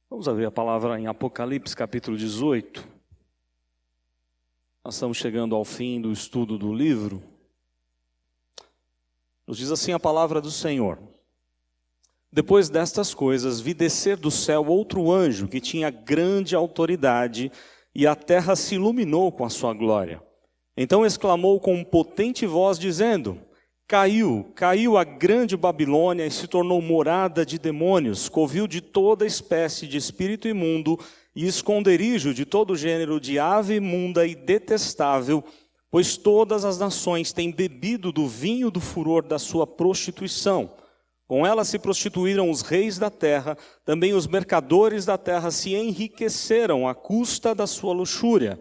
Vamos abrir a palavra em Apocalipse, capítulo 18. Nós estamos chegando ao fim do estudo do livro. Nos diz assim a palavra do Senhor. Depois destas coisas, vi descer do céu outro anjo que tinha grande autoridade, e a terra se iluminou com a sua glória. Então exclamou com potente voz, dizendo: Caiu a grande Babilônia e se tornou morada de demônios, covil de toda espécie de espírito imundo e esconderijo de todo gênero de ave imunda e detestável, pois todas as nações têm bebido do vinho do furor da sua prostituição. Com ela se prostituíram os reis da terra, também os mercadores da terra se enriqueceram à custa da sua luxúria.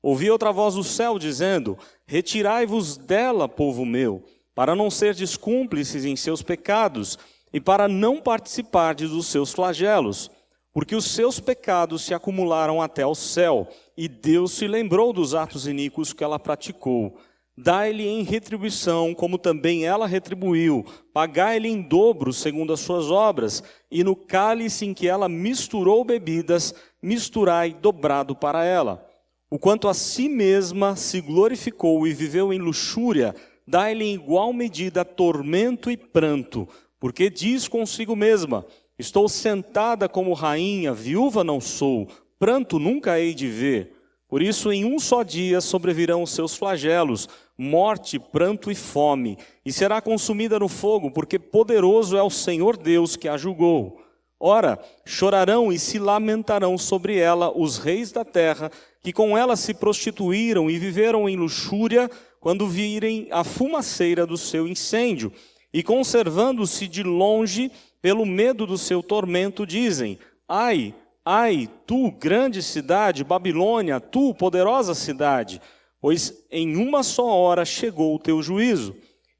Ouvi outra voz do céu dizendo: Retirai-vos dela, povo meu, para não serdes cúmplices em seus pecados, e para não participardes dos seus flagelos, porque os seus pecados se acumularam até ao céu, e Deus se lembrou dos atos iníquos que ela praticou. Dai-lhe em retribuição, como também ela retribuiu, pagai-lhe em dobro segundo as suas obras, e no cálice em que ela misturou bebidas, misturai dobrado para ela. O quanto a si mesma se glorificou e viveu em luxúria, dai-lhe em igual medida tormento e pranto, porque diz consigo mesma: estou sentada como rainha, viúva não sou, pranto nunca hei de ver. Por isso em um só dia sobrevirão os seus flagelos, morte, pranto e fome, e será consumida no fogo, porque poderoso é o Senhor Deus que a julgou. Ora, chorarão e se lamentarão sobre ela os reis da terra, que com ela se prostituíram e viveram em luxúria, quando virem a fumaceira do seu incêndio, e conservando-se de longe, pelo medo do seu tormento, dizem: Ai, ai, tu, grande cidade, Babilônia, tu, poderosa cidade, pois em uma só hora chegou o teu juízo.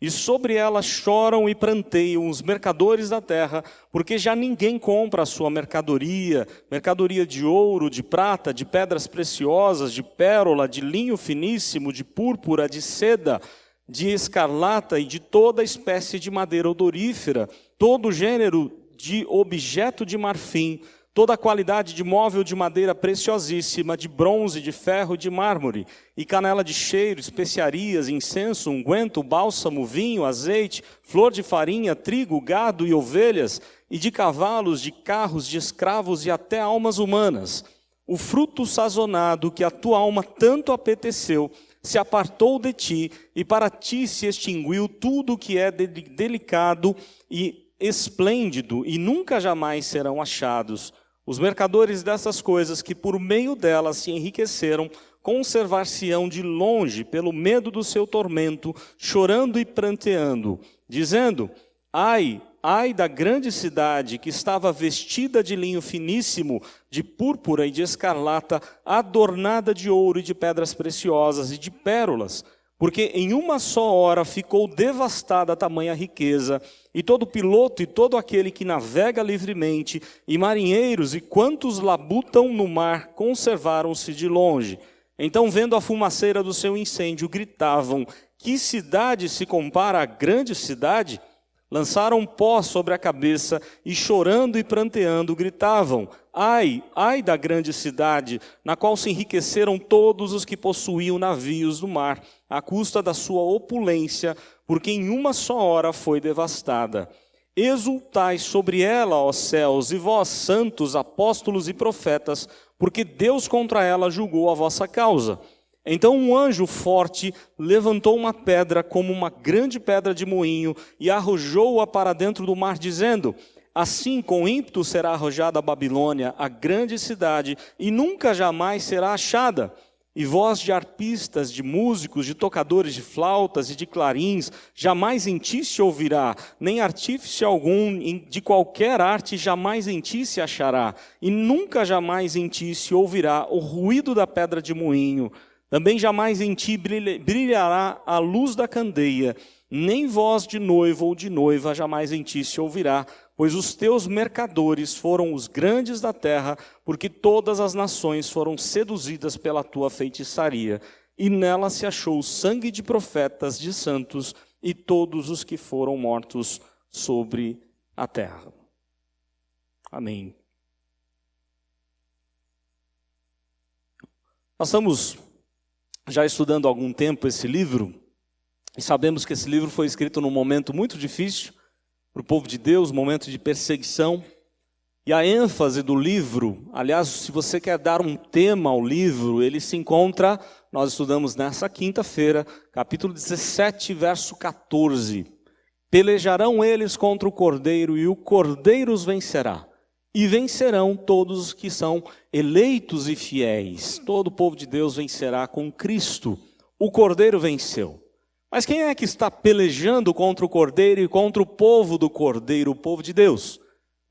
E sobre ela choram e pranteiam os mercadores da terra, porque já ninguém compra a sua mercadoria de ouro, de prata, de pedras preciosas, de pérola, de linho finíssimo, de púrpura, de seda, de escarlata e de toda espécie de madeira odorífera, todo gênero de objeto de marfim, toda a qualidade de móvel de madeira preciosíssima, de bronze, de ferro, de mármore, e canela de cheiro, especiarias, incenso, unguento, bálsamo, vinho, azeite, flor de farinha, trigo, gado e ovelhas, e de cavalos, de carros, de escravos e até almas humanas. O fruto sazonado que a tua alma tanto apeteceu se apartou de ti, e para ti se extinguiu tudo o que é delicado e esplêndido, e nunca jamais serão achados. Os mercadores dessas coisas que por meio delas se enriqueceram, conservar-se-ão de longe pelo medo do seu tormento, chorando e pranteando, dizendo: Ai, ai da grande cidade que estava vestida de linho finíssimo, de púrpura e de escarlata, adornada de ouro e de pedras preciosas e de pérolas, porque em uma só hora ficou devastada a tamanha riqueza, e todo piloto e todo aquele que navega livremente, e marinheiros e quantos labutam no mar, conservaram-se de longe. Então, vendo a fumaceira do seu incêndio, gritavam: Que cidade se compara à grande cidade? Lançaram pó sobre a cabeça e, chorando e pranteando, gritavam: Ai, ai da grande cidade, na qual se enriqueceram todos os que possuíam navios no mar, à custa da sua opulência, porque em uma só hora foi devastada. Exultai sobre ela, ó céus, e vós, santos, apóstolos e profetas, porque Deus contra ela julgou a vossa causa. Então um anjo forte levantou uma pedra como uma grande pedra de moinho e arrojou-a para dentro do mar, dizendo: Assim com ímpeto será arrojada a Babilônia, a grande cidade, e nunca jamais será achada. E voz de arpistas, de músicos, de tocadores de flautas e de clarins, jamais em ti se ouvirá, nem artífice algum de qualquer arte jamais em ti se achará, e nunca jamais em ti se ouvirá o ruído da pedra de moinho. Também jamais em ti brilhará a luz da candeia, nem voz de noivo ou de noiva jamais em ti se ouvirá, pois os teus mercadores foram os grandes da terra, porque todas as nações foram seduzidas pela tua feitiçaria. E nela se achou o sangue de profetas, de santos, e todos os que foram mortos sobre a terra. Amém. Nós estamos já estudando há algum tempo esse livro, e sabemos que esse livro foi escrito num momento muito difícil para o povo de Deus, um momento de perseguição. E a ênfase do livro, aliás, se você quer dar um tema ao livro, ele se encontra, nós estudamos nessa quinta-feira, capítulo 17, verso 14. Pelejarão eles contra o Cordeiro, e o Cordeiro os vencerá. E vencerão todos os que são eleitos e fiéis. Todo o povo de Deus vencerá com Cristo. O Cordeiro venceu. Mas quem é que está pelejando contra o Cordeiro e contra o povo do Cordeiro, o povo de Deus?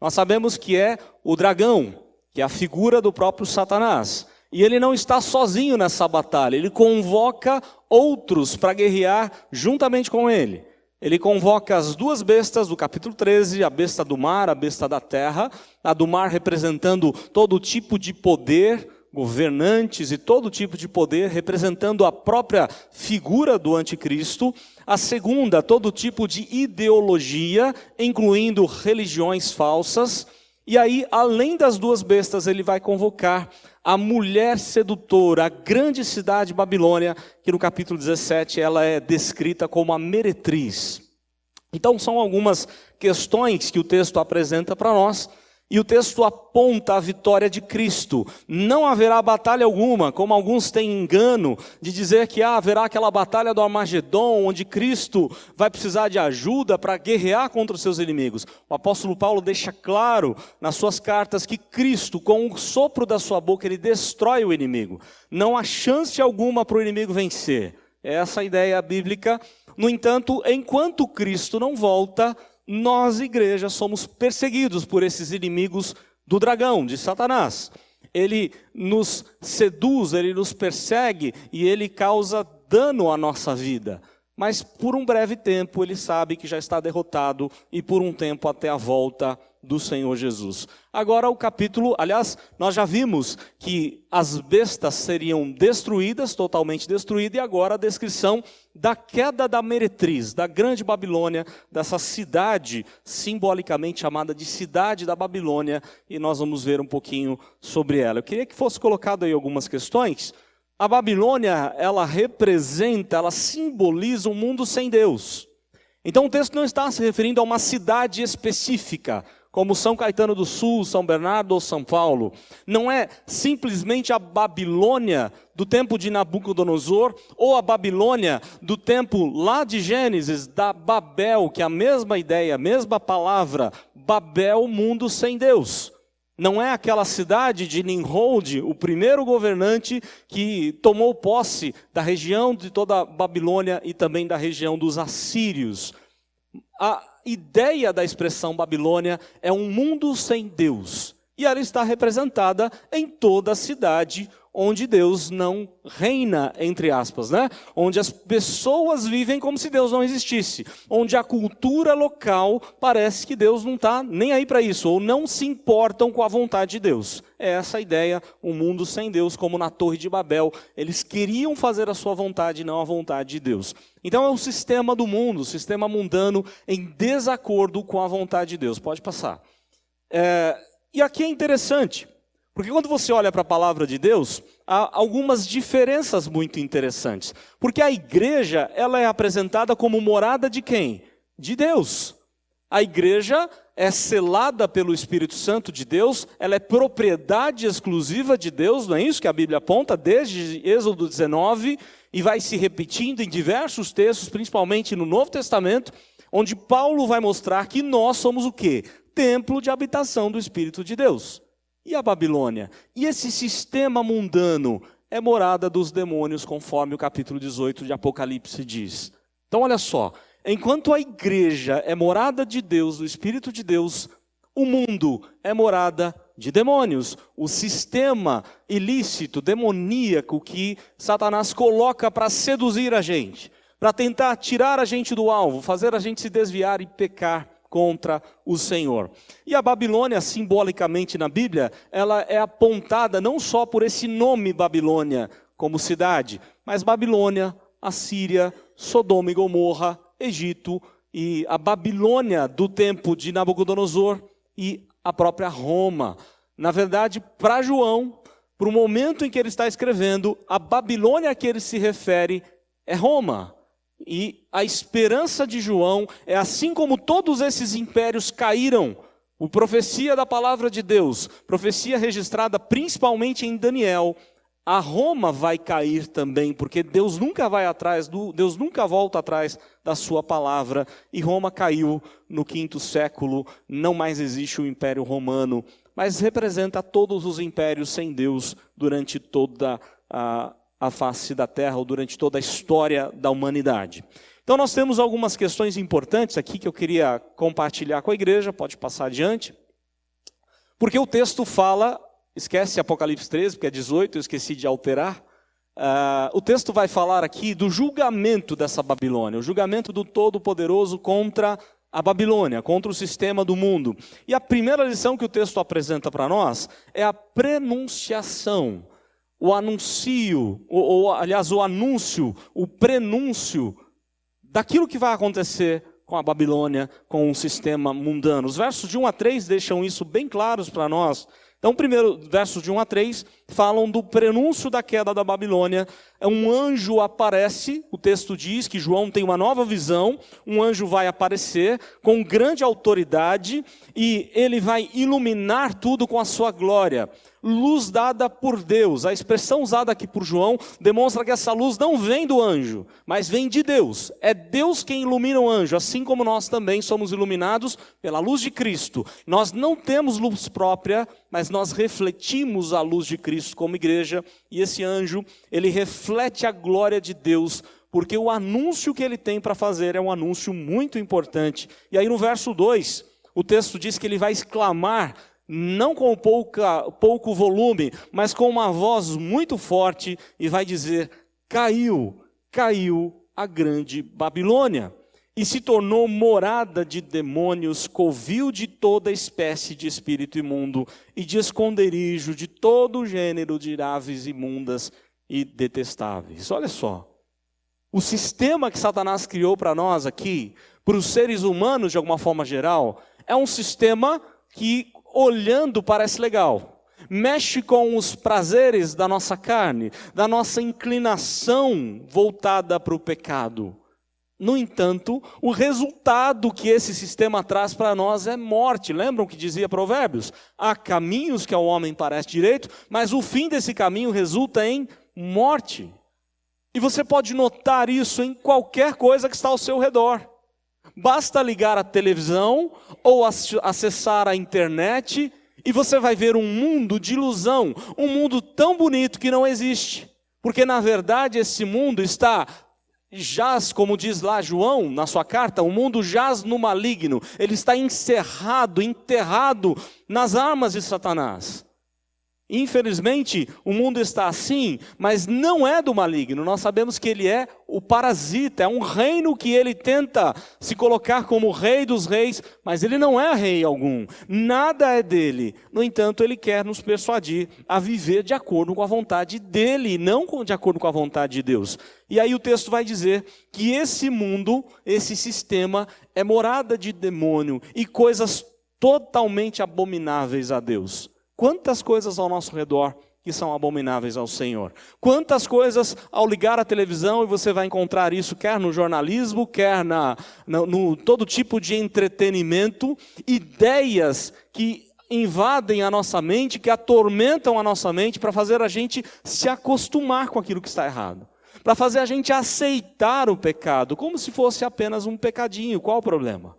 Nós sabemos que é o dragão, que é a figura do próprio Satanás. E ele não está sozinho nessa batalha, ele convoca outros para guerrear juntamente com ele. Ele convoca as duas bestas do capítulo 13, a besta do mar, a besta da terra. A do mar representando todo tipo de poder, governantes e todo tipo de poder, representando a própria figura do anticristo. A segunda, todo tipo de ideologia, incluindo religiões falsas. E aí, além das duas bestas, ele vai convocar a mulher sedutora, a grande cidade Babilônia, que no capítulo 17 ela é descrita como a meretriz. Então são algumas questões que o texto apresenta para nós, e o texto aponta a vitória de Cristo. Não haverá batalha alguma, como alguns têm engano de dizer que haverá aquela batalha do Armagedon, onde Cristo vai precisar de ajuda para guerrear contra os seus inimigos. O apóstolo Paulo deixa claro nas suas cartas que Cristo, com o sopro da sua boca, ele destrói o inimigo. Não há chance alguma para o inimigo vencer. É essa a ideia bíblica. No entanto, enquanto Cristo não volta, nós, igreja, somos perseguidos por esses inimigos do dragão, de Satanás. Ele nos seduz, ele nos persegue e ele causa dano à nossa vida. Mas por um breve tempo ele sabe que já está derrotado e por um tempo até a volta do Senhor Jesus. Agora o capítulo, aliás, nós já vimos que as bestas seriam destruídas, totalmente destruídas, e agora a descrição da queda da meretriz, da grande Babilônia, dessa cidade simbolicamente chamada de cidade da Babilônia, e nós vamos ver um pouquinho sobre ela. Eu queria que fosse colocado aí algumas questões. A Babilônia, ela representa, ela simboliza um mundo sem Deus. Então o texto não está se referindo a uma cidade específica, como São Caetano do Sul, São Bernardo ou São Paulo. Não é simplesmente a Babilônia do tempo de Nabucodonosor, ou a Babilônia do tempo lá de Gênesis, da Babel, que é a mesma ideia, a mesma palavra, Babel, mundo sem Deus. Não é aquela cidade de Nimrod, o primeiro governante que tomou posse da região de toda a Babilônia e também da região dos assírios. A ideia da expressão Babilônia é um mundo sem Deus. E ela está representada em toda a cidade onde Deus não reina, entre aspas, né? Onde as pessoas vivem como se Deus não existisse. Onde a cultura local parece que Deus não está nem aí para isso, ou não se importam com a vontade de Deus. É essa a ideia, um mundo sem Deus, como na Torre de Babel. Eles queriam fazer a sua vontade, não a vontade de Deus. Então é o sistema do mundo, o sistema mundano, em desacordo com a vontade de Deus. Pode passar. E aqui é interessante, porque quando você olha para a palavra de Deus, há algumas diferenças muito interessantes. Porque a igreja, ela é apresentada como morada de quem? De Deus. A igreja é selada pelo Espírito Santo de Deus, ela é propriedade exclusiva de Deus, não é isso que a Bíblia aponta desde Êxodo 19, e vai se repetindo em diversos textos, principalmente no Novo Testamento, onde Paulo vai mostrar que nós somos o quê? Templo de habitação do Espírito de Deus. E a Babilônia? E esse sistema mundano é morada dos demônios, conforme o capítulo 18 de Apocalipse diz. Então olha só, enquanto a igreja é morada de Deus, do Espírito de Deus, o mundo é morada de demônios. O sistema ilícito, demoníaco que Satanás coloca para seduzir a gente, para tentar tirar a gente do alvo, fazer a gente se desviar e pecar contra o Senhor. E a Babilônia, simbolicamente na Bíblia, ela é apontada não só por esse nome Babilônia como cidade, mas Babilônia, Assíria, Sodoma e Gomorra, Egito e a Babilônia do tempo de Nabucodonosor e a própria Roma. Na verdade, para João, para o momento em que ele está escrevendo, a Babilônia a que ele se refere é Roma. E a esperança de João é assim como todos esses impérios caíram. A profecia da palavra de Deus, profecia registrada principalmente em Daniel, a Roma vai cair também, porque Deus nunca vai atrás, Deus nunca volta atrás da sua palavra, e Roma caiu no 5º século, não mais existe o Império Romano, mas representa todos os impérios sem Deus durante toda a face da terra, ou durante toda a história da humanidade. Então nós temos algumas questões importantes aqui que eu queria compartilhar com a igreja, pode passar adiante, porque o texto fala... Esquece Apocalipse 13, porque é 18, eu esqueci de alterar. O texto vai falar aqui do julgamento dessa Babilônia, o julgamento do Todo-Poderoso contra a Babilônia, contra o sistema do mundo. E a primeira lição que o texto apresenta para nós é a prenunciação, o anúncio, o prenúncio daquilo que vai acontecer com a Babilônia, com o sistema mundano. Os versos de 1 a 3 deixam isso bem claros para nós. Então, primeiro, versos de 1 a 3, falam do prenúncio da queda da Babilônia. Um anjo aparece, o texto diz que João tem uma nova visão, um anjo vai aparecer com grande autoridade e ele vai iluminar tudo com a sua glória. Luz dada por Deus. A expressão usada aqui por João demonstra que essa luz não vem do anjo, mas vem de Deus. É Deus quem ilumina o anjo, assim como nós também somos iluminados pela luz de Cristo. Nós não temos luz própria, mas nós refletimos a luz de Cristo como igreja, e esse anjo, ele reflete a glória de Deus, porque o anúncio que ele tem para fazer é um anúncio muito importante. E aí no verso 2, o texto diz que ele vai exclamar, não com pouco volume, mas com uma voz muito forte, e vai dizer: caiu a grande Babilônia, e se tornou morada de demônios, covil de toda espécie de espírito imundo, e de esconderijo de todo gênero de aves imundas e detestáveis. Olha só, o sistema que Satanás criou para nós aqui, para os seres humanos de alguma forma geral, é um sistema que, olhando, parece legal. Mexe com os prazeres da nossa carne, da nossa inclinação voltada para o pecado. No entanto, o resultado que esse sistema traz para nós é morte. Lembram que dizia Provérbios? Há caminhos que ao homem parece direito, mas o fim desse caminho resulta em morte. E você pode notar isso em qualquer coisa que está ao seu redor. Basta ligar a televisão ou acessar a internet e você vai ver um mundo de ilusão, um mundo tão bonito que não existe. Porque na verdade esse mundo jaz, como diz lá João na sua carta, o mundo jaz no maligno. Ele está enterrado nas armas de Satanás. Infelizmente, o mundo está assim, mas não é do maligno. Nós sabemos que ele é o parasita, é um reino que ele tenta se colocar como rei dos reis, mas ele não é rei algum, nada é dele. No entanto, ele quer nos persuadir a viver de acordo com a vontade dele, não de acordo com a vontade de Deus. E aí o texto vai dizer que esse mundo, esse sistema, é morada de demônio e coisas totalmente abomináveis a Deus. Quantas coisas ao nosso redor que são abomináveis ao Senhor. Quantas coisas ao ligar a televisão, e você vai encontrar isso quer no jornalismo, quer no todo tipo de entretenimento, ideias que invadem a nossa mente, que atormentam a nossa mente para fazer a gente se acostumar com aquilo que está errado. Para fazer a gente aceitar o pecado, como se fosse apenas um pecadinho. Qual o problema?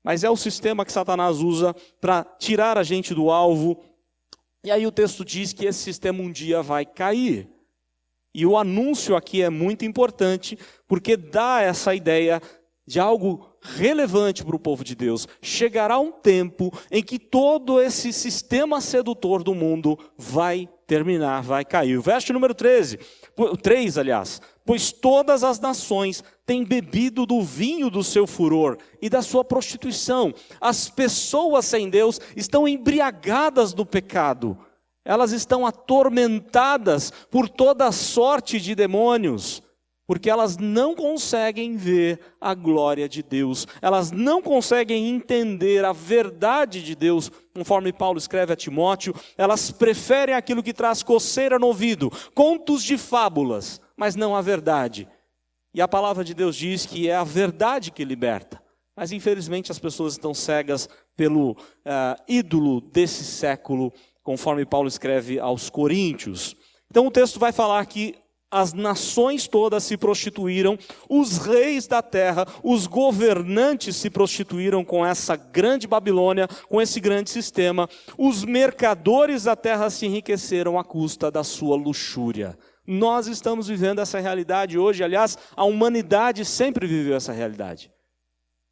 Mas é o sistema que Satanás usa para tirar a gente do alvo. E aí o texto diz que esse sistema um dia vai cair. E o anúncio aqui é muito importante, porque dá essa ideia de algo relevante para o povo de Deus. Chegará um tempo em que todo esse sistema sedutor do mundo vai terminar, vai cair. O verso número 3, pois todas as nações têm bebido do vinho do seu furor e da sua prostituição. As pessoas sem Deus estão embriagadas do pecado. Elas estão atormentadas por toda sorte de demônios. Porque elas não conseguem ver a glória de Deus, elas não conseguem entender a verdade de Deus, conforme Paulo escreve a Timóteo, elas preferem aquilo que traz coceira no ouvido, contos de fábulas, mas não a verdade. E a palavra de Deus diz que é a verdade que liberta. Mas infelizmente as pessoas estão cegas pelo ídolo desse século, conforme Paulo escreve aos Coríntios. Então o texto vai falar que as nações todas se prostituíram, os reis da terra, os governantes se prostituíram com essa grande Babilônia, com esse grande sistema. Os mercadores da terra se enriqueceram à custa da sua luxúria. Nós estamos vivendo essa realidade hoje, aliás, a humanidade sempre viveu essa realidade.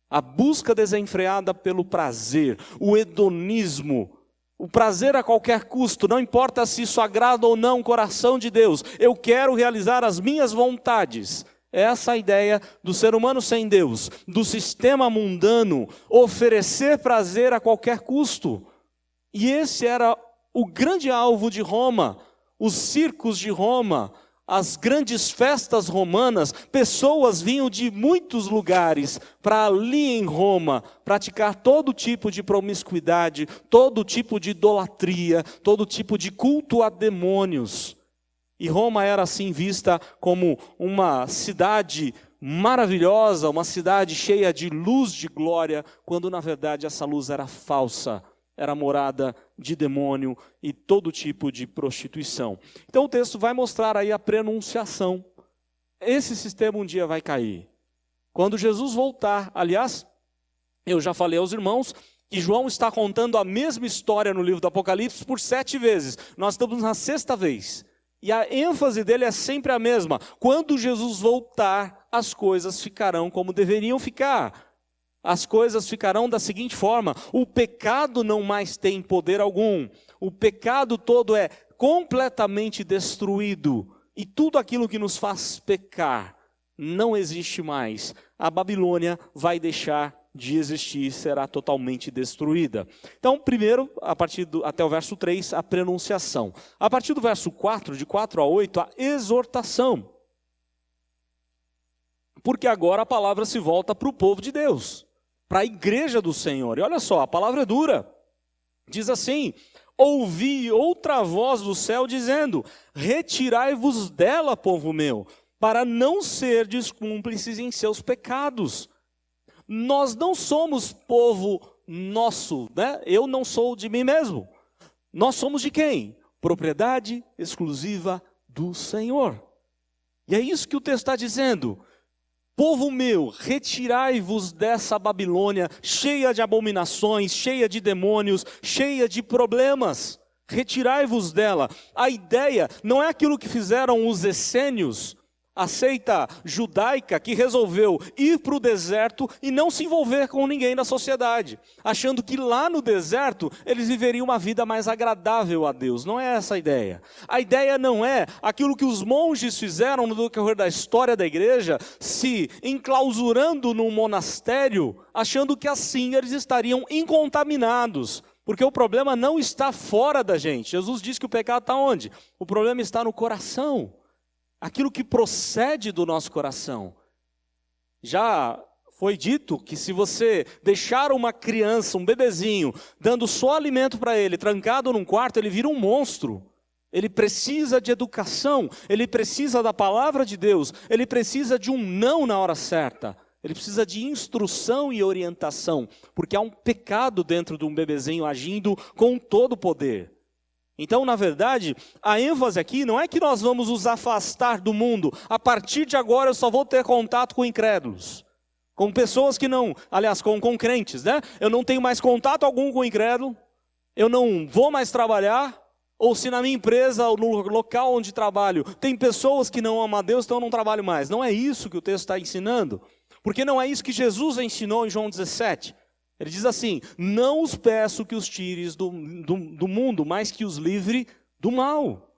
A busca desenfreada pelo prazer, o hedonismo, o prazer a qualquer custo, não importa se isso agrada ou não o coração de Deus. Eu quero realizar as minhas vontades. Essa é a ideia do ser humano sem Deus, do sistema mundano, oferecer prazer a qualquer custo. E esse era o grande alvo de Roma, os circos de Roma, as grandes festas romanas. Pessoas vinham de muitos lugares para ali em Roma praticar todo tipo de promiscuidade, todo tipo de idolatria, todo tipo de culto a demônios. E Roma era assim vista como uma cidade maravilhosa, uma cidade cheia de luz de glória, quando na verdade essa luz era falsa. Era morada de demônio e todo tipo de prostituição. Então o texto vai mostrar aí a prenunciação. Esse sistema um dia vai cair. Quando Jesus voltar, aliás, eu já falei aos irmãos que João está contando a mesma história no livro do Apocalipse por 7 vezes. Nós estamos na 6ª vez. E a ênfase dele é sempre a mesma. Quando Jesus voltar, as coisas ficarão como deveriam ficar. As coisas ficarão da seguinte forma: o pecado não mais tem poder algum, o pecado todo é completamente destruído, e tudo aquilo que nos faz pecar não existe mais. A Babilônia vai deixar de existir, será totalmente destruída. Então, primeiro, até o verso 3, a prenunciação. A partir do verso 4, de 4 a 8, a exortação. Porque agora a palavra se volta para o povo de Deus, para a igreja do Senhor. E olha só, a palavra é dura. Diz assim: ouvi outra voz do céu dizendo: retirai-vos dela, povo meu, para não serdes cúmplices em seus pecados. Nós não somos povo nosso, né? Eu não sou de mim mesmo. Nós somos de quem? Propriedade exclusiva do Senhor. E é isso que o texto está dizendo. Povo meu, retirai-vos dessa Babilônia, cheia de abominações, cheia de demônios, cheia de problemas. Retirai-vos dela. A ideia não é aquilo que fizeram os essênios, a seita judaica que resolveu ir para o deserto e não se envolver com ninguém da sociedade, achando que lá no deserto eles viveriam uma vida mais agradável a Deus. Não é essa a ideia. A ideia não é aquilo que os monges fizeram no decorrer da história da igreja, se enclausurando num monastério, achando que assim eles estariam incontaminados. Porque o problema não está fora da gente. Jesus disse que o pecado está onde? O problema está no coração. Aquilo que procede do nosso coração. Já foi dito que se você deixar uma criança, um bebezinho, dando só alimento para ele, trancado num quarto, ele vira um monstro. Ele precisa de educação, ele precisa da palavra de Deus, ele precisa de um não na hora certa. Ele precisa de instrução e orientação, porque há um pecado dentro de um bebezinho agindo com todo o poder. Então, na verdade, a ênfase aqui não é que nós vamos nos afastar do mundo. A partir de agora eu só vou ter contato com incrédulos. Com pessoas que não, aliás, com crentes, né? Eu não tenho mais contato algum com incrédulo. Eu não vou mais trabalhar. Ou se na minha empresa, ou no local onde trabalho, tem pessoas que não amam a Deus, então eu não trabalho mais. Não é isso que o texto está ensinando. Porque não é isso que Jesus ensinou em João 17. Ele diz assim: não os peço que os tires do mundo, mas que os livre do mal.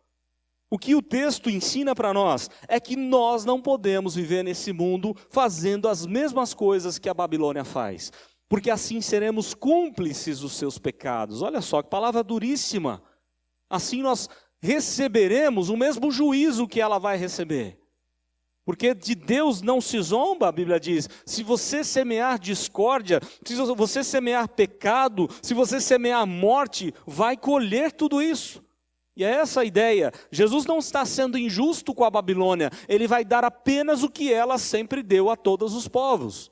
O que o texto ensina para nós é que nós não podemos viver nesse mundo fazendo as mesmas coisas que a Babilônia faz. Porque assim seremos cúmplices dos seus pecados. Olha só, que palavra duríssima. Assim nós receberemos o mesmo juízo que ela vai receber. Porque de Deus não se zomba, a Bíblia diz. Se você semear discórdia, se você semear pecado, se você semear morte, vai colher tudo isso. E é essa a ideia. Jesus não está sendo injusto com a Babilônia. Ele vai dar apenas o que ela sempre deu a todos os povos.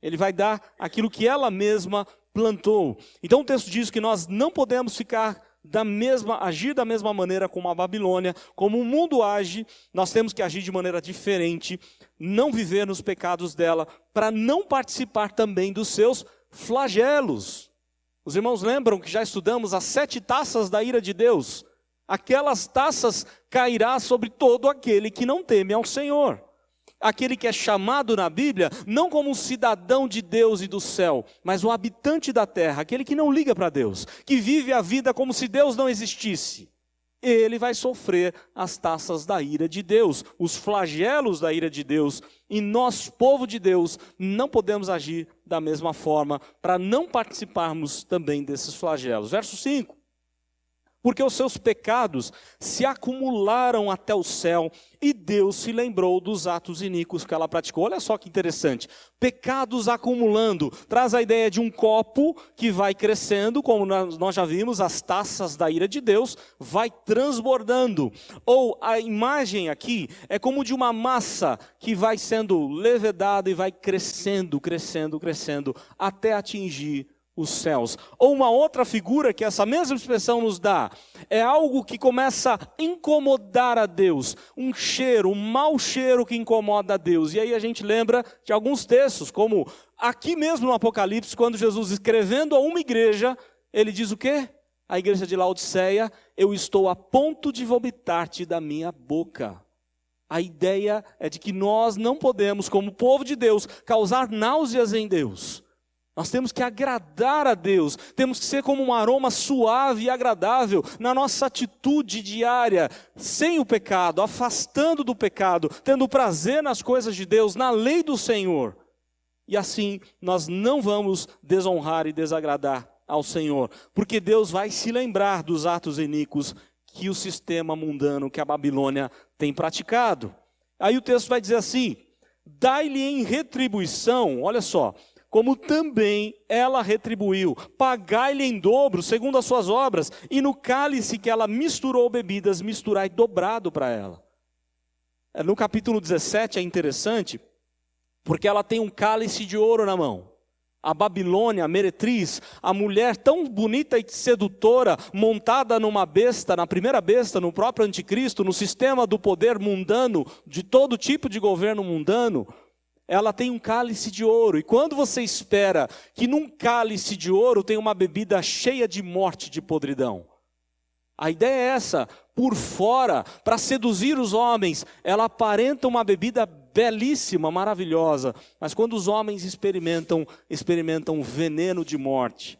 Ele vai dar aquilo que ela mesma plantou. Então o texto diz que nós não podemos agir da mesma maneira como a Babilônia, como o mundo age. Nós temos que agir de maneira diferente, não viver nos pecados dela, para não participar também dos seus flagelos. Os irmãos lembram que já estudamos as 7 taças da ira de Deus? Aquelas taças cairá sobre todo aquele que não teme ao Senhor. Aquele que é chamado na Bíblia, não como um cidadão de Deus e do céu, mas o habitante da terra, aquele que não liga para Deus, que vive a vida como se Deus não existisse. Ele vai sofrer as taças da ira de Deus, os flagelos da ira de Deus. E nós, povo de Deus, não podemos agir da mesma forma, para não participarmos também desses flagelos. Verso 5. Porque os seus pecados se acumularam até o céu, e Deus se lembrou dos atos iníquos que ela praticou. Olha só que interessante, pecados acumulando, traz a ideia de um copo que vai crescendo, como nós já vimos, as taças da ira de Deus, vai transbordando. Ou a imagem aqui é como de uma massa que vai sendo levedada e vai crescendo, crescendo, crescendo, até atingir os céus. Ou uma outra figura que essa mesma expressão nos dá, é algo que começa a incomodar a Deus, um cheiro, um mau cheiro que incomoda a Deus. E aí a gente lembra de alguns textos, como aqui mesmo no Apocalipse, quando Jesus escrevendo a uma igreja, ele diz o quê? A igreja de Laodiceia: eu estou a ponto de vomitar-te da minha boca. A ideia é de que nós não podemos, como povo de Deus, causar náuseas em Deus. Nós temos que agradar a Deus, temos que ser como um aroma suave e agradável na nossa atitude diária, sem o pecado, afastando do pecado, tendo prazer nas coisas de Deus, na lei do Senhor. E assim nós não vamos desonrar e desagradar ao Senhor, porque Deus vai se lembrar dos atos iníquos que o sistema mundano, que a Babilônia tem praticado. Aí o texto vai dizer assim: dai-lhe em retribuição, olha só, como também ela retribuiu, pagai-lhe em dobro, segundo as suas obras, e no cálice que ela misturou bebidas, misturai dobrado para ela. No capítulo 17 é interessante, porque ela tem um cálice de ouro na mão. A Babilônia, a meretriz, a mulher tão bonita e sedutora, montada numa besta, na primeira besta, no próprio anticristo, no sistema do poder mundano, de todo tipo de governo mundano, ela tem um cálice de ouro. E quando você espera que num cálice de ouro tem uma bebida cheia de morte, de podridão, a ideia é essa: por fora, para seduzir os homens, ela aparenta uma bebida belíssima, maravilhosa, mas quando os homens experimentam veneno de morte.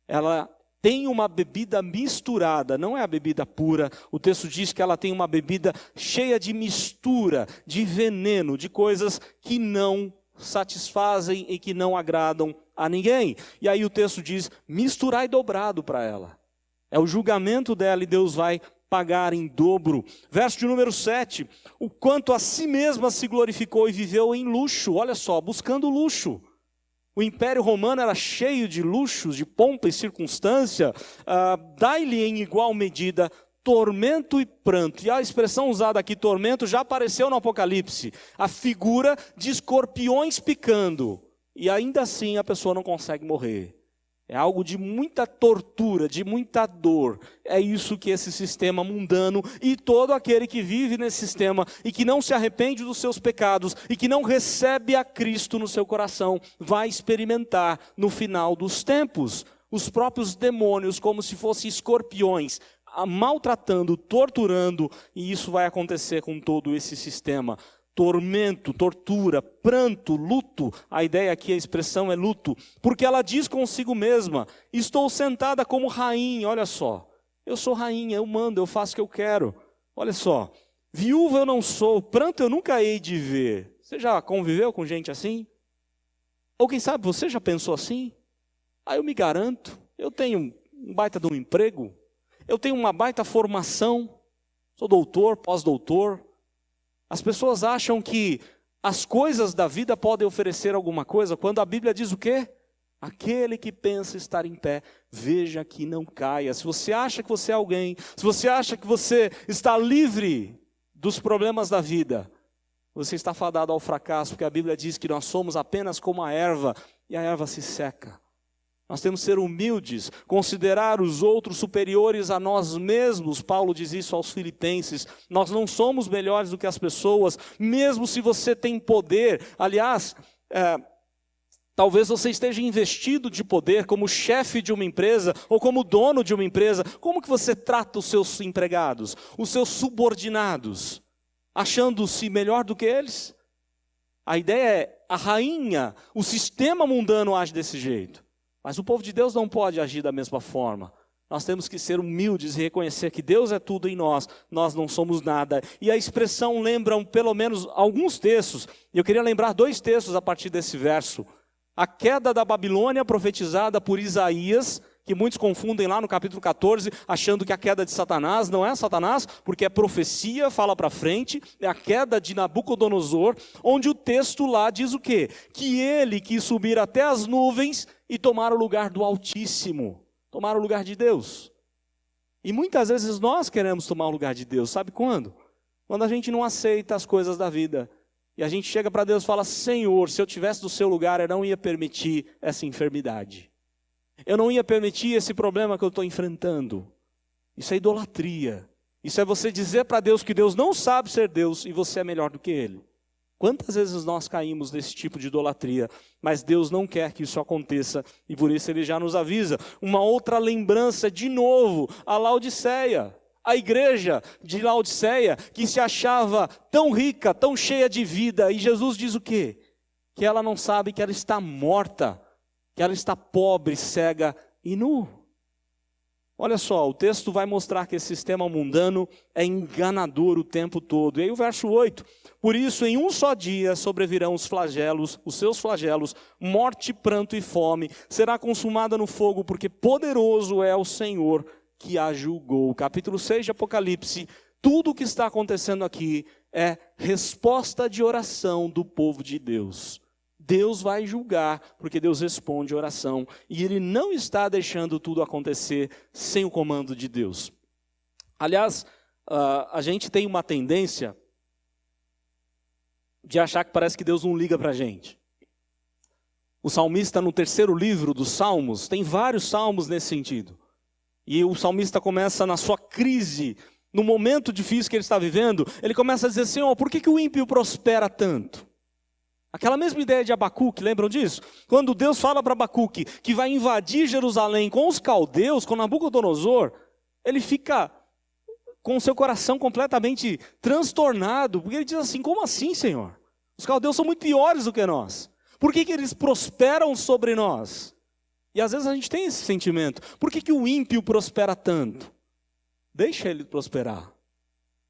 Ela tem uma bebida misturada, não é a bebida pura. O texto diz que ela tem uma bebida cheia de mistura, de veneno, de coisas que não satisfazem e que não agradam a ninguém. E aí o texto diz: misturai dobrado para ela. É o julgamento dela e Deus vai pagar em dobro. Verso de número 7, o quanto a si mesma se glorificou e viveu em luxo, olha só, buscando luxo. O Império Romano era cheio de luxos, de pompa e circunstância. Dai-lhe em igual medida tormento e pranto. E a expressão usada aqui, tormento, já apareceu no Apocalipse. A figura de escorpiões picando. E ainda assim a pessoa não consegue morrer. É algo de muita tortura, de muita dor. É isso que esse sistema mundano e todo aquele que vive nesse sistema e que não se arrepende dos seus pecados e que não recebe a Cristo no seu coração vai experimentar no final dos tempos. Os próprios demônios, como se fossem escorpiões, maltratando, torturando, e isso vai acontecer com todo esse sistema. Tormento, tortura, pranto, luto. A ideia aqui, a expressão é luto. Porque ela diz consigo mesma: estou sentada como rainha. Olha só, eu sou rainha, eu mando, eu faço o que eu quero. Olha só, viúva eu não sou, pranto eu nunca hei de ver. Você já conviveu com gente assim? Ou quem sabe você já pensou assim? Eu me garanto, eu tenho um baita de um emprego, eu tenho uma baita formação, sou doutor, pós-doutor, As pessoas acham que as coisas da vida podem oferecer alguma coisa, quando a Bíblia diz o quê? Aquele que pensa estar em pé, veja que não caia. Se você acha que você é alguém, se você acha que você está livre dos problemas da vida, você está fadado ao fracasso, porque a Bíblia diz que nós somos apenas como a erva, e a erva se seca. Nós temos que ser humildes, considerar os outros superiores a nós mesmos. Paulo diz isso aos Filipenses. Nós não somos melhores do que as pessoas, mesmo se você tem poder. Aliás, talvez você esteja investido de poder como chefe de uma empresa ou como dono de uma empresa. Como que você trata os seus empregados, os seus subordinados? Achando-se melhor do que eles? A ideia é, a rainha, o sistema mundano age desse jeito. Mas o povo de Deus não pode agir da mesma forma. Nós temos que ser humildes e reconhecer que Deus é tudo em nós, nós não somos nada. E a expressão lembra pelo menos alguns textos. E eu queria lembrar 2 textos a partir desse verso. A queda da Babilônia profetizada por Isaías, que muitos confundem lá no capítulo 14, achando que a queda de Satanás não é Satanás, porque é profecia, fala para frente, é a queda de Nabucodonosor, onde o texto lá diz o quê? Que ele quis subir até as nuvens e tomar o lugar do Altíssimo, tomar o lugar de Deus. E muitas vezes nós queremos tomar o lugar de Deus, sabe quando? Quando a gente não aceita as coisas da vida. E a gente chega para Deus e fala, Senhor, se eu tivesse do seu lugar, eu não ia permitir essa enfermidade. Eu não ia permitir esse problema que eu estou enfrentando. Isso é idolatria. Isso é você dizer para Deus que Deus não sabe ser Deus e você é melhor do que Ele. Quantas vezes nós caímos nesse tipo de idolatria, mas Deus não quer que isso aconteça e por isso Ele já nos avisa. Uma outra lembrança, de novo, a Laodiceia. A igreja de Laodiceia, que se achava tão rica, tão cheia de vida, e Jesus diz o quê? Que ela não sabe que ela está morta, que ela está pobre, cega e nu. Olha só, o texto vai mostrar que esse sistema mundano é enganador o tempo todo. E aí o verso 8, por isso em um só dia sobrevirão os flagelos, os seus flagelos, morte, pranto e fome, será consumada no fogo, porque poderoso é o Senhor que a julgou. Capítulo 6 de Apocalipse, tudo o que está acontecendo aqui é resposta de oração do povo de Deus. Deus vai julgar, porque Deus responde oração, e Ele não está deixando tudo acontecer sem o comando de Deus. Aliás, a gente tem uma tendência de achar que parece que Deus não liga para a gente. O salmista, no 3º livro dos Salmos, tem vários salmos nesse sentido. E o salmista começa na sua crise, no momento difícil que ele está vivendo, ele começa a dizer, Senhor, por que o ímpio prospera tanto? Aquela mesma ideia de Abacuque, lembram disso? Quando Deus fala para Abacuque que vai invadir Jerusalém com os caldeus, com Nabucodonosor, ele fica com o seu coração completamente transtornado, porque ele diz assim, como assim, Senhor? Os caldeus são muito piores do que nós. Por que eles prosperam sobre nós? E às vezes a gente tem esse sentimento. Por que o ímpio prospera tanto? Deixa ele prosperar.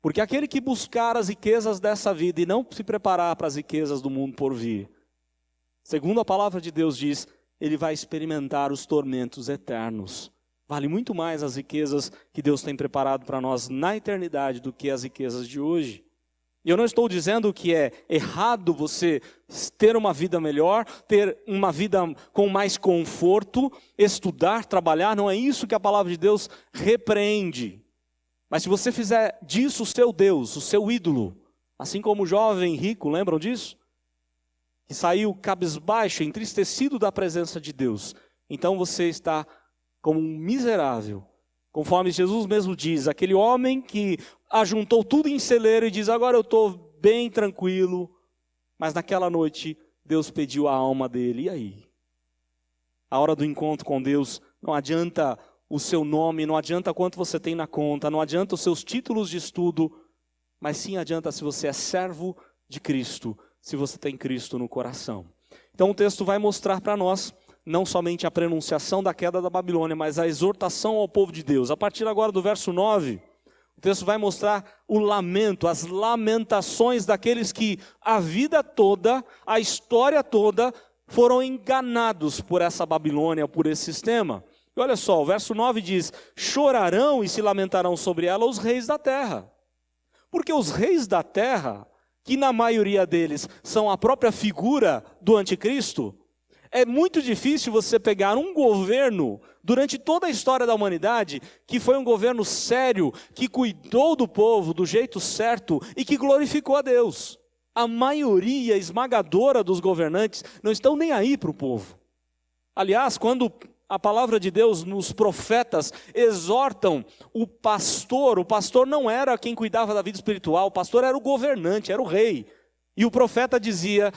Porque aquele que buscar as riquezas dessa vida e não se preparar para as riquezas do mundo por vir, segundo a palavra de Deus diz, ele vai experimentar os tormentos eternos. Vale muito mais as riquezas que Deus tem preparado para nós na eternidade do que as riquezas de hoje. E eu não estou dizendo que é errado você ter uma vida melhor, ter uma vida com mais conforto, estudar, trabalhar, não é isso que a palavra de Deus repreende. Mas se você fizer disso o seu Deus, o seu ídolo, assim como o jovem rico, lembram disso? Que saiu cabisbaixo, entristecido da presença de Deus. Então você está como um miserável. Conforme Jesus mesmo diz, aquele homem que ajuntou tudo em celeiro e diz, agora eu estou bem tranquilo. Mas naquela noite, Deus pediu a alma dele. E aí? A hora do encontro com Deus, não adianta o seu nome, não adianta quanto você tem na conta, não adianta os seus títulos de estudo, mas sim adianta se você é servo de Cristo, se você tem Cristo no coração. Então o texto vai mostrar para nós, não somente a prenunciação da queda da Babilônia, mas a exortação ao povo de Deus. A partir agora do verso 9, o texto vai mostrar o lamento, as lamentações daqueles que a vida toda, a história toda, foram enganados por essa Babilônia, por esse sistema. E olha só, o verso 9 diz, chorarão e se lamentarão sobre ela os reis da terra. Porque os reis da terra que na maioria deles são a própria figura do anticristo, é muito difícil você pegar um governo, durante toda a história da humanidade, que foi um governo sério, que cuidou do povo do jeito certo e que glorificou a Deus. A maioria esmagadora dos governantes não estão nem aí para o povo. Aliás, quando a palavra de Deus nos profetas exortam o pastor não era quem cuidava da vida espiritual, o pastor era o governante, era o rei. E o profeta dizia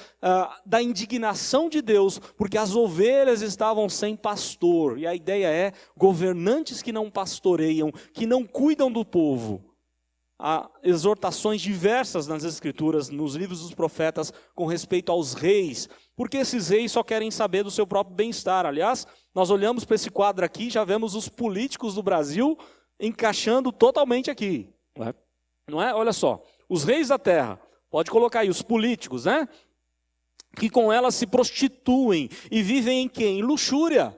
da indignação de Deus, porque as ovelhas estavam sem pastor. E a ideia é governantes que não pastoreiam, que não cuidam do povo. Há exortações diversas nas Escrituras, nos livros dos profetas, com respeito aos reis, porque esses reis só querem saber do seu próprio bem-estar. Aliás, nós olhamos para esse quadro aqui, já vemos os políticos do Brasil encaixando totalmente aqui. Não é? Olha só, os reis da terra, pode colocar aí, os políticos, né? Que com elas se prostituem e vivem em quê? Em luxúria.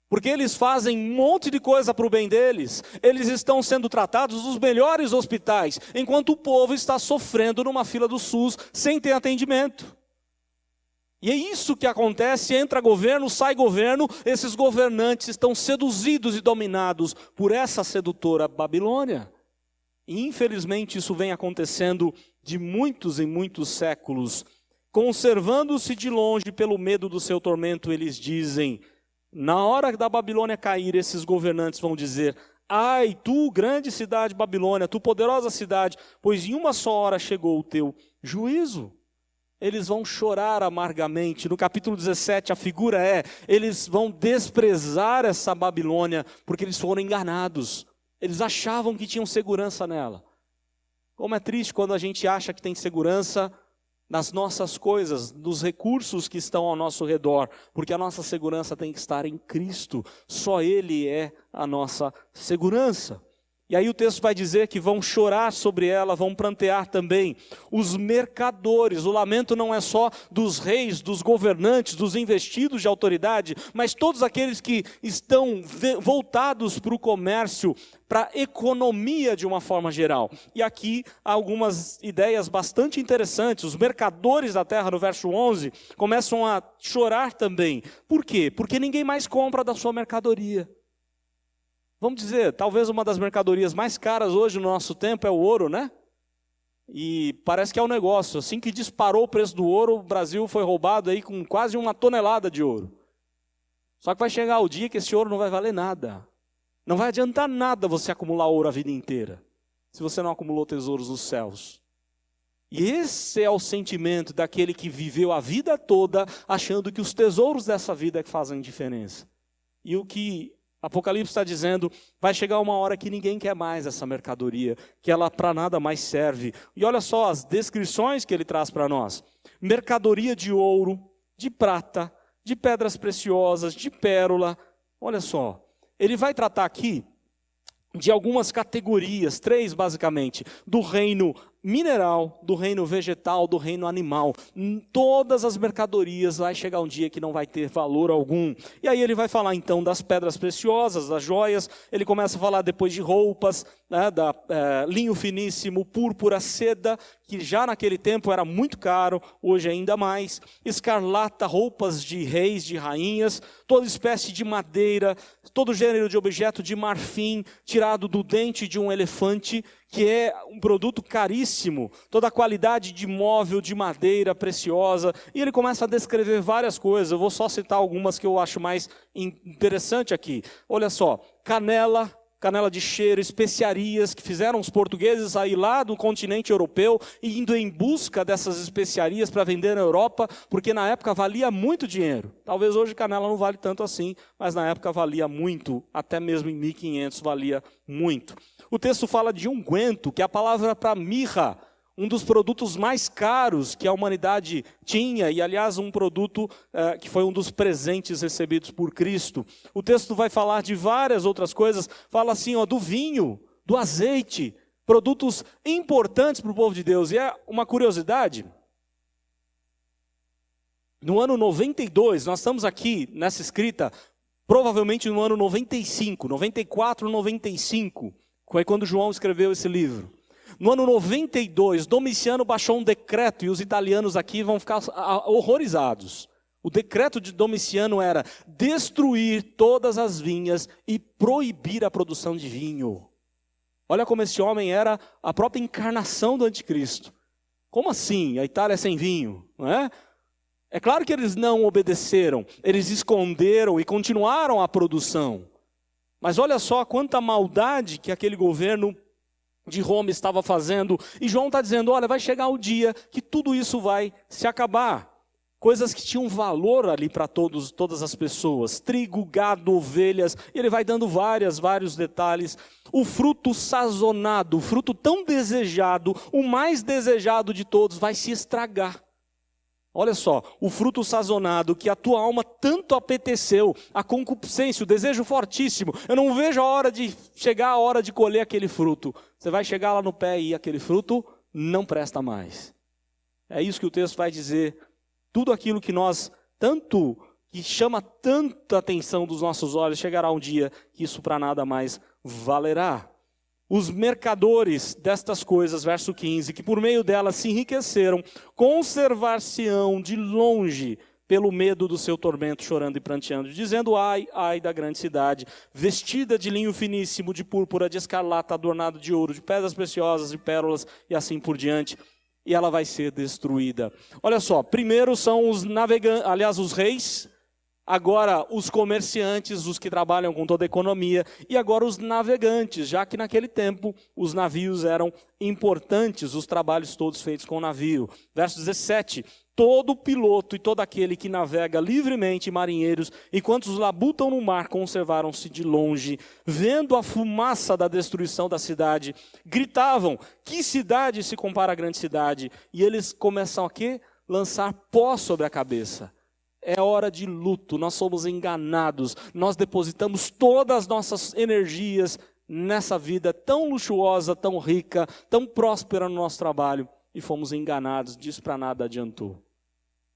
Porque eles fazem um monte de coisa para o bem deles. Eles estão sendo tratados nos melhores hospitais, enquanto o povo está sofrendo numa fila do SUS sem ter atendimento. E é isso que acontece, entra governo, sai governo, esses governantes estão seduzidos e dominados por essa sedutora Babilônia. E infelizmente isso vem acontecendo de muitos e muitos séculos. Conservando-se de longe pelo medo do seu tormento, eles dizem: na hora da Babilônia cair, esses governantes vão dizer: ai, tu grande cidade Babilônia, tu poderosa cidade, pois em uma só hora chegou o teu juízo. Eles vão chorar amargamente. No capítulo 17 a figura é, eles vão desprezar essa Babilônia, porque eles foram enganados. Eles achavam que tinham segurança nela. Como é triste quando a gente acha que tem segurança nas nossas coisas, nos recursos que estão ao nosso redor, porque a nossa segurança tem que estar em Cristo. Só Ele é a nossa segurança. E aí o texto vai dizer que vão chorar sobre ela, vão prantear também os mercadores. O lamento não é só dos reis, dos governantes, dos investidos de autoridade, mas todos aqueles que estão voltados para o comércio, para a economia de uma forma geral. E aqui há algumas ideias bastante interessantes. Os mercadores da terra, no verso 11, começam a chorar também. Por quê? Porque ninguém mais compra da sua mercadoria. Vamos dizer, talvez uma das mercadorias mais caras hoje no nosso tempo é o ouro, né? E parece que é um negócio. Assim que disparou o preço do ouro, o Brasil foi roubado aí com quase 1 tonelada de ouro. Só que vai chegar o dia que esse ouro não vai valer nada. Não vai adiantar nada você acumular ouro a vida inteira, se você não acumulou tesouros nos céus. E esse é o sentimento daquele que viveu a vida toda achando que os tesouros dessa vida é que fazem diferença. E o que Apocalipse está dizendo, vai chegar uma hora que ninguém quer mais essa mercadoria, que ela para nada mais serve. E olha só as descrições que ele traz para nós. Mercadoria de ouro, de prata, de pedras preciosas, de pérola. Olha só, ele vai tratar aqui de algumas categorias, 3 basicamente, do reino mineral, do reino vegetal, do reino animal. Todas as mercadorias vai chegar um dia que não vai ter valor algum. E aí ele vai falar então das pedras preciosas, das joias. Ele começa a falar depois de roupas, né, linho finíssimo, púrpura, seda, que já naquele tempo era muito caro, hoje ainda mais. Escarlata, roupas de reis, de rainhas, toda espécie de madeira, todo gênero de objeto de marfim, tirado do dente de um elefante, que é um produto caríssimo, toda a qualidade de móvel, de madeira preciosa, e ele começa a descrever várias coisas. Eu vou só citar algumas que eu acho mais interessante aqui. Olha só, canela de cheiro, especiarias, que fizeram os portugueses sair lá do continente europeu, e indo em busca dessas especiarias para vender na Europa, porque na época valia muito dinheiro. Talvez hoje canela não vale tanto assim, mas na época valia muito, até mesmo em 1500 valia muito. O texto fala de unguento, que é a palavra para mirra, um dos produtos mais caros que a humanidade tinha, e aliás um produto que foi um dos presentes recebidos por Cristo. O texto vai falar de várias outras coisas, fala assim, do vinho, do azeite, produtos importantes para o povo de Deus. E é uma curiosidade, no ano 92, nós estamos aqui nessa escrita, provavelmente no ano 95, 94, 95, foi quando João escreveu esse livro. No ano 92, Domiciano baixou um decreto, e os italianos aqui vão ficar horrorizados. O decreto de Domiciano era destruir todas as vinhas e proibir a produção de vinho. Olha como esse homem era a própria encarnação do anticristo. Como assim? A Itália é sem vinho, não é? É claro que eles não obedeceram, eles esconderam e continuaram a produção. Mas olha só quanta maldade que aquele governo de Roma estava fazendo. E João está dizendo, olha, vai chegar o dia que tudo isso vai se acabar. Coisas que tinham valor ali para todas as pessoas. Trigo, gado, ovelhas. E ele vai dando vários detalhes. O fruto sazonado, o fruto tão desejado, o mais desejado de todos, vai se estragar. Olha só, o fruto sazonado que a tua alma tanto apeteceu, a concupiscência, o desejo fortíssimo. Eu não vejo a hora de chegar a hora de colher aquele fruto. Você vai chegar lá no pé e aquele fruto não presta mais. É isso que o texto vai dizer. Tudo aquilo que que chama tanta atenção dos nossos olhos, chegará um dia que isso para nada mais valerá. Os mercadores destas coisas, verso 15, que por meio delas se enriqueceram, conservar-se-ão de longe pelo medo do seu tormento, chorando e pranteando, dizendo, ai, ai da grande cidade, vestida de linho finíssimo, de púrpura, de escarlata, adornado de ouro, de pedras preciosas e pérolas, e assim por diante. E ela vai ser destruída. Olha só, primeiro são os navegantes, os reis, agora os comerciantes, os que trabalham com toda a economia, e agora os navegantes, já que naquele tempo os navios eram importantes, os trabalhos todos feitos com navio. Verso 17, todo piloto e todo aquele que navega livremente, marinheiros, enquanto os labutam no mar, conservaram-se de longe, vendo a fumaça da destruição da cidade, gritavam, que cidade se compara à grande cidade? E eles começam a quê? Lançar pó sobre a cabeça. É hora de luto, nós somos enganados, nós depositamos todas as nossas energias nessa vida tão luxuosa, tão rica, tão próspera no nosso trabalho, e fomos enganados, disso para nada adiantou.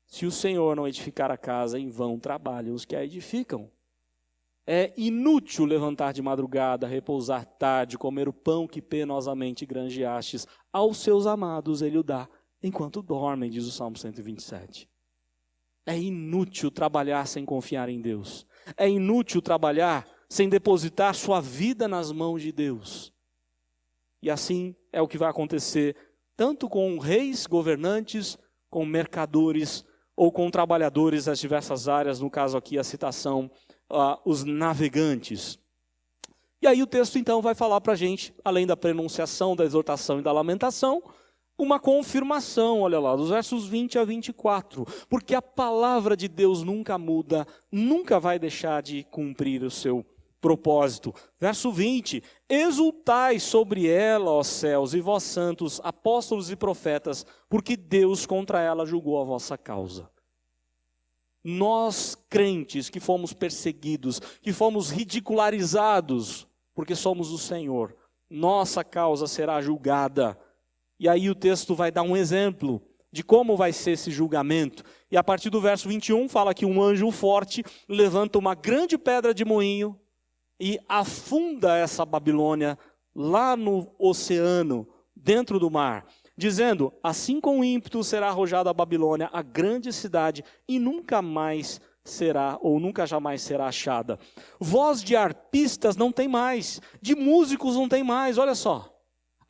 Se o Senhor não edificar a casa, em vão trabalham os que a edificam. É inútil levantar de madrugada, repousar tarde, comer o pão que penosamente granjeastes, aos seus amados ele o dá, enquanto dormem, diz o Salmo 127. É inútil trabalhar sem confiar em Deus. É inútil trabalhar sem depositar sua vida nas mãos de Deus. E assim é o que vai acontecer tanto com reis, governantes, com mercadores ou com trabalhadores das diversas áreas, no caso aqui a citação, os navegantes. E aí o texto então vai falar para a gente, além da prenunciação, da exortação e da lamentação, uma confirmação, olha lá, dos versos 20 a 24, porque a palavra de Deus nunca muda, nunca vai deixar de cumprir o seu propósito. Verso 20, exultai sobre ela, ó céus, e vós santos, apóstolos e profetas, porque Deus contra ela julgou a vossa causa. Nós, crentes, que fomos perseguidos, que fomos ridicularizados, porque somos o Senhor, nossa causa será julgada. E aí o texto vai dar um exemplo de como vai ser esse julgamento. E a partir do verso 21 fala que um anjo forte levanta uma grande pedra de moinho e afunda essa Babilônia lá no oceano, dentro do mar, dizendo, assim com ímpeto será arrojada a Babilônia, a grande cidade, e nunca mais será, ou nunca jamais será achada. Voz de arpistas não tem mais, de músicos não tem mais, olha só.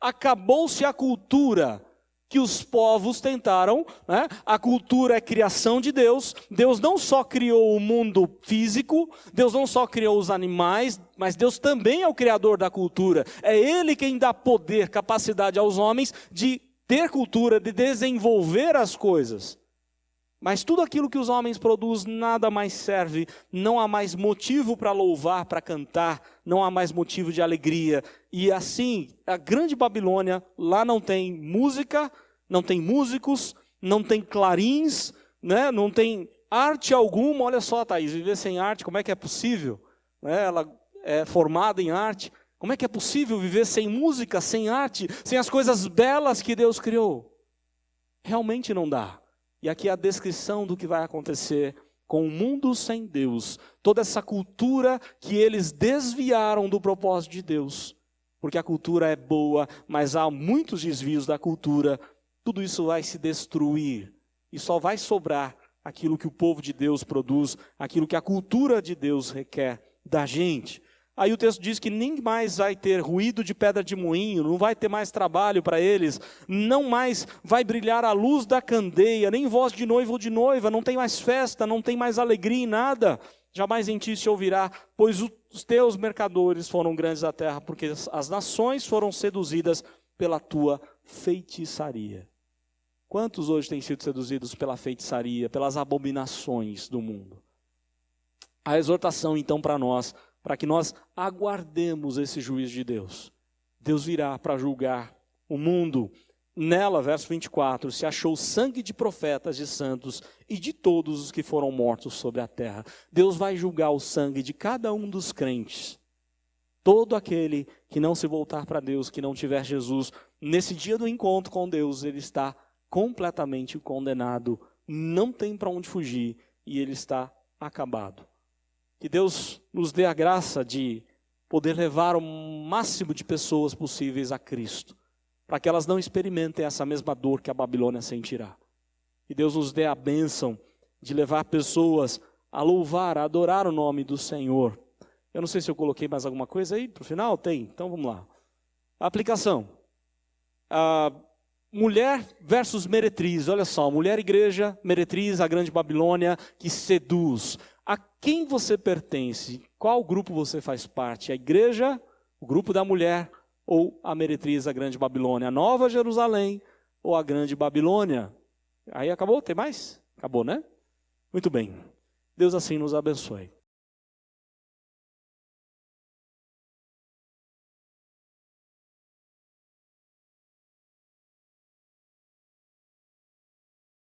Acabou-se a cultura que os povos tentaram, né? A cultura é criação de Deus. Deus não só criou o mundo físico, Deus não só criou os animais, mas Deus também é o criador da cultura. É Ele quem dá poder, capacidade aos homens de ter cultura, de desenvolver as coisas. Mas tudo aquilo que os homens produzem nada mais serve, não há mais motivo para louvar, para cantar, não há mais motivo de alegria. E assim, a grande Babilônia, lá não tem música, não tem músicos, não tem clarins, né? Não tem arte alguma. Olha só, Thaís, viver sem arte, como é que é possível? Ela é formada em arte. Como é que é possível viver sem música, sem arte, sem as coisas belas que Deus criou? Realmente não dá. E aqui é a descrição do que vai acontecer com o mundo sem Deus. Toda essa cultura que eles desviaram do propósito de Deus porque a cultura é boa, mas há muitos desvios da cultura, tudo isso vai se destruir e só vai sobrar aquilo que o povo de Deus produz, aquilo que a cultura de Deus requer da gente. Aí o texto diz que nem mais vai ter ruído de pedra de moinho, não vai ter mais trabalho para eles, não mais vai brilhar a luz da candeia, nem voz de noivo ou de noiva, não tem mais festa, não tem mais alegria em nada. Jamais em ti se ouvirá, pois os teus mercadores foram grandes da terra, porque as nações foram seduzidas pela tua feitiçaria. Quantos hoje têm sido seduzidos pela feitiçaria, pelas abominações do mundo? A exortação então para nós, para que nós aguardemos esse juízo de Deus. Deus virá para julgar o mundo. Nela, verso 24, se achou sangue de profetas, de santos e de todos os que foram mortos sobre a terra. Deus vai julgar o sangue de cada um dos crentes. Todo aquele que não se voltar para Deus, que não tiver Jesus, nesse dia do encontro com Deus, ele está completamente condenado, não tem para onde fugir e ele está acabado. Que Deus nos dê a graça de poder levar o máximo de pessoas possíveis a Cristo, para que elas não experimentem essa mesma dor que a Babilônia sentirá. Que Deus nos dê a bênção de levar pessoas a louvar, a adorar o nome do Senhor. Eu não sei se eu coloquei mais alguma coisa aí para o final, tem? Então vamos lá. A aplicação. Mulher versus meretriz, olha só, mulher igreja, meretriz, a grande Babilônia que seduz. A quem você pertence? Qual grupo você faz parte? A igreja, o grupo da mulher ou a meretriz, a grande Babilônia? A Nova Jerusalém ou a grande Babilônia? Aí acabou? Tem mais? Acabou, né? Muito bem. Deus assim nos abençoe.